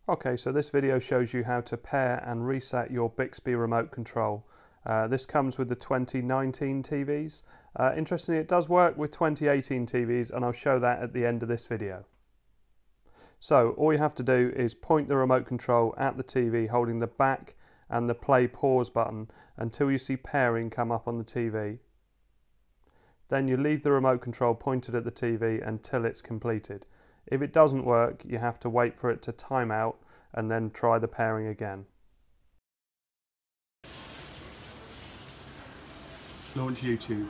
Okay, so this video shows you how to pair and reset your Bixby remote control. This comes with the 2019 TVs. Interestingly, it does work with 2018 TVs, and I'll show that at the end of this video. So all you have to do is point the remote control at the TV holding the back and the play pause button until you see pairing come up on the TV. Then you leave the remote control pointed at the TV until it's completed. If it doesn't work, you have to wait for it to time out and then try the pairing again. Launch YouTube.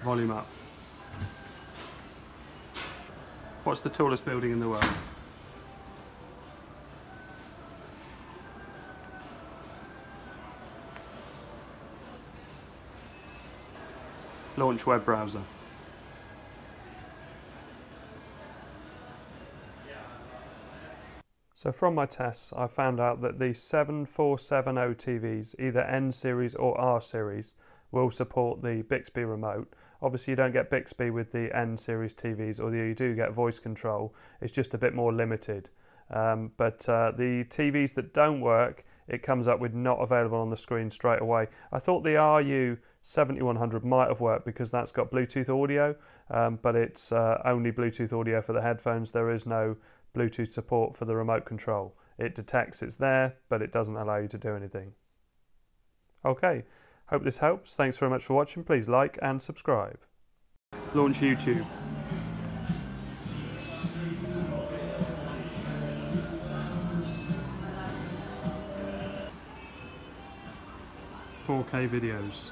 Volume up. What's the tallest building in the world? Launch web browser. So from my tests, I found out that the 7470 TVs, either N series or R series, will support the Bixby remote. Obviously you don't get Bixby with the N series TVs, although you do get voice control. It's just a bit more limited. But the TVs that don't work, it comes up with not available on the screen straight away. I thought the RU7100 might have worked because that's got Bluetooth audio, but it's only Bluetooth audio for the headphones. There is no Bluetooth support for the remote control. It detects it's there, but it doesn't allow you to do anything. Okay, hope this helps. Thanks very much for watching. Please like and subscribe. Launch YouTube. .4K videos.